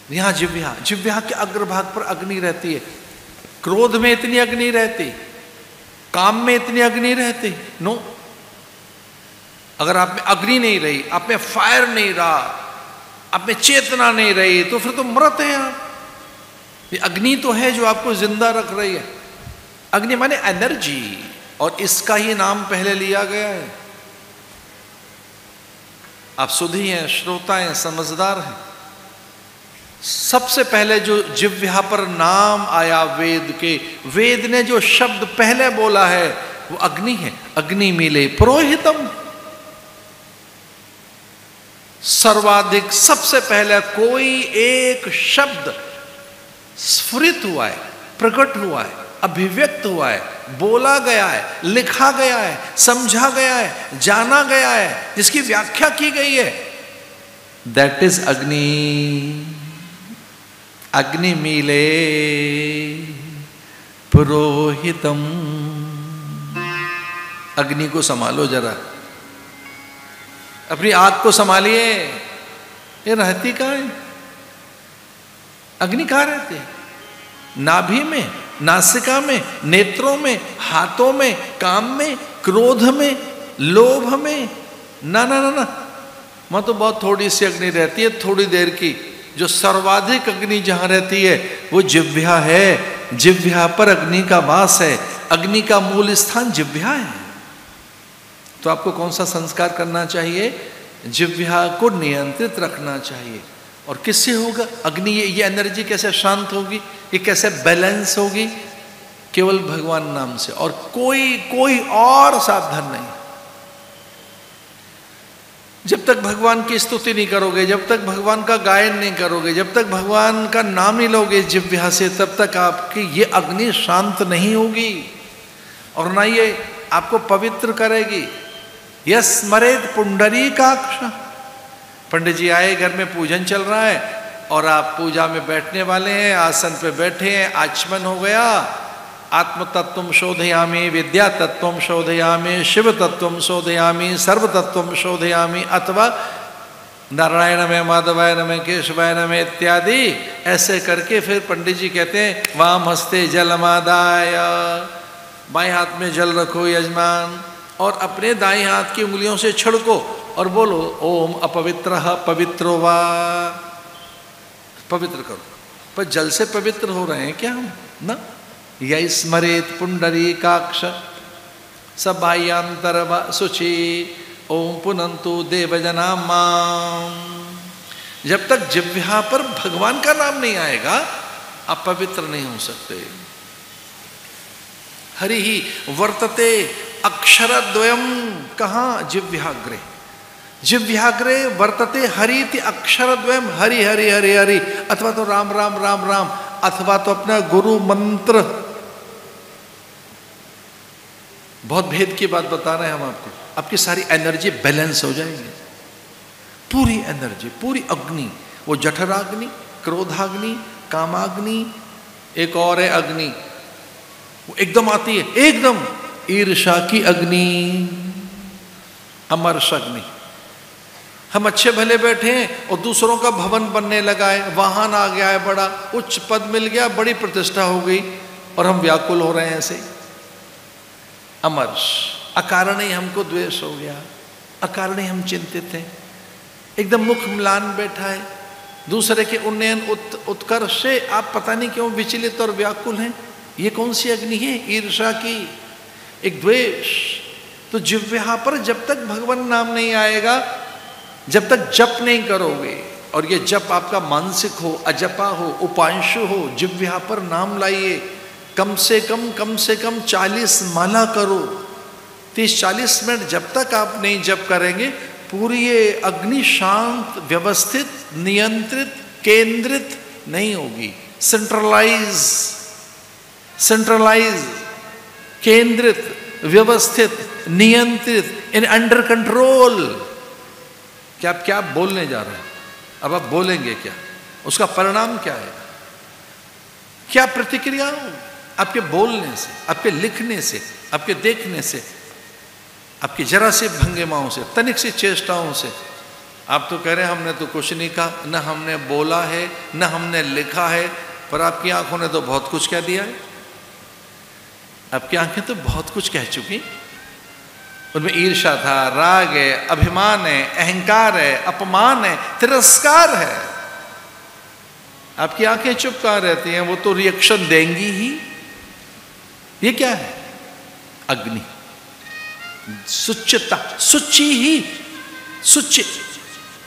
यहां जिह्वा, जिह्वा के अग्रभाग पर अग्नि रहती है। क्रोध में इतनी अग्नि रहती, काम में इतनी अग्नि रहती नो। अगर आप में अग्नि नहीं रही, आप में फायर नहीं रहा, आप में चेतना नहीं रही, तो फिर तो मृत है आप। ये अग्नि तो है जो आपको जिंदा रख रही है। अग्नि माने एनर्जी, और इसका ही नाम पहले लिया गया है। आप सुधी हैं, श्रोता हैं, समझदार हैं। सबसे पहले जो जिह्वा पर नाम आया वेद के, वेद ने जो शब्द पहले बोला है वो अग्नि है। अग्नि मिले पुरोहितम, सर्वाधिक सबसे पहले कोई एक शब्द स्फुरित हुआ है, प्रकट हुआ है, अभिव्यक्त हुआ है, बोला गया है, लिखा गया है, समझा गया है, जाना गया है, जिसकी व्याख्या की गई है, दैट इज अग्नि। अग्नि मीले पुरोहितम। अग्नि को संभालो जरा, अपनी आग को संभालिए। ये रहती कहाँ है? अग्नि कहाँ रहती है? नाभि में, नासिका में, नेत्रों में, हाथों में, काम में, क्रोध में, लोभ में? ना ना ना ना, वहां तो बहुत थोड़ी सी अग्नि रहती है, थोड़ी देर की। जो सर्वाधिक अग्नि जहां रहती है वो जिह्वा है। जिह्वा पर अग्नि का वास है। अग्नि का मूल स्थान जिह्वा है। तो आपको कौन सा संस्कार करना चाहिए? जिह्वा को नियंत्रित रखना चाहिए। और किससे होगा? अग्नि, ये एनर्जी कैसे शांत होगी, ये कैसे बैलेंस होगी? केवल भगवान नाम से, और कोई और साधन नहीं। जब तक भगवान की स्तुति नहीं करोगे, जब तक भगवान का गायन नहीं करोगे, जब तक भगवान का नाम नहीं लोगे जिह्वा से, तब तक आपकी ये अग्नि शांत नहीं होगी, और ना ये आपको पवित्र करेगी। यस स्मरेत पुंडरीकाक्ष। पंडित जी आए, घर में पूजन चल रहा है और आप पूजा में बैठने वाले हैं, आसन पे बैठे हैं, आचमन हो गया। आत्म तत्वम शोधयामि, विद्या तत्वम शोधयामि, शिव तत्वम शोधयामि, सर्व तत्वम शोधयामि, अथवा नारायण में, माधवाय नमः, केशवाय नमः इत्यादि ऐसे करके फिर पंडित जी कहते हैं वाम हस्ते जलमादाय, बाएं हाथ में जल रखो यजमान, और अपने दाएं हाथ की उंगलियों से छिड़को और बोलो ओम अपवित्रः पवित्रो वा। पवित्र करो। पर जल से पवित्र हो रहे हैं क्या हम? ना। यह स्मरेत पुंडरीकाक्ष सबाह्यांतर शुचि ओम पुनंतु देवजना माम। जब तक जिह्वा पर भगवान का नाम नहीं आएगा आप पवित्र नहीं हो सकते। हरि ही वर्तते अक्षरद्वयम। कहाँ? जिह्वाग्रे। जिह्वाग्रे वर्तते हरिति अक्षरद्वयम। हरि हरि हरि हरि, अथवा तो राम राम राम राम, अथवा तो अपना गुरु मंत्र। बहुत भेद की बात बता रहे हैं हम आपको। आपकी सारी एनर्जी बैलेंस हो जाएगी। पूरी एनर्जी, पूरी अग्नि, वो जठराग्नि, क्रोधाग्नि, कामाग्नि, एक और है अग्नि, वो एकदम आती है, एकदम ईर्षा की अग्नि, अमर्ष अग्नि। हम अच्छे भले बैठे हैं और दूसरों का भवन बनने लगा है, वाहन आ गया है, बड़ा उच्च पद मिल गया, बड़ी प्रतिष्ठा हो गई, और हम व्याकुल हो रहे हैं ऐसे। अमर्ष, अकारण ही हमको द्वेष हो गया, अकारण ही हम चिंतित हैं, एकदम मुख म्लान बैठा है। दूसरे के उन्नयन उत्कर्ष से आप पता नहीं क्यों विचलित और व्याकुल हैं। ये कौन सी अग्नि है? ईर्षा की, एक द्वेष। तो जिह्वा पर जब तक भगवान नाम नहीं आएगा, जब तक जप नहीं करोगे, और ये जप आपका मानसिक हो, अजपा हो, उपांशु हो, जिह्वा पर नाम लाइए। कम से कम 40 माला करो। 30-40 मिनट जब तक आप नहीं जप करेंगे, पूरी ये अग्नि शांत, व्यवस्थित, नियंत्रित, केंद्रित नहीं होगी। सेंट्रलाइज, केंद्रित, व्यवस्थित, नियंत्रित, इन अंडर कंट्रोल। क्या आप क्या बोलने जा रहे हैं? अब आप बोलेंगे क्या? उसका परिणाम क्या है? क्या प्रतिक्रिया हो आपके बोलने से, आपके लिखने से, आपके देखने से, आपकी जरा सी भंगिमाओं से, तनिक सी चेष्टाओं से? आप तो कह रहे हैं हमने तो कुछ नहीं कहा, न हमने बोला है न हमने लिखा है, पर आपकी आंखों ने तो बहुत कुछ कह दिया है। आपकी आंखें तो बहुत कुछ कह चुकी। उनमें ईर्ष्या था, राग है, अभिमान है, अहंकार है, अपमान है, तिरस्कार है। आपकी आंखें चुप कहाँ रहती हैं? वो तो रिएक्शन देंगी ही। ये क्या है? अग्नि, सुचिता, सुचि ही, सुचि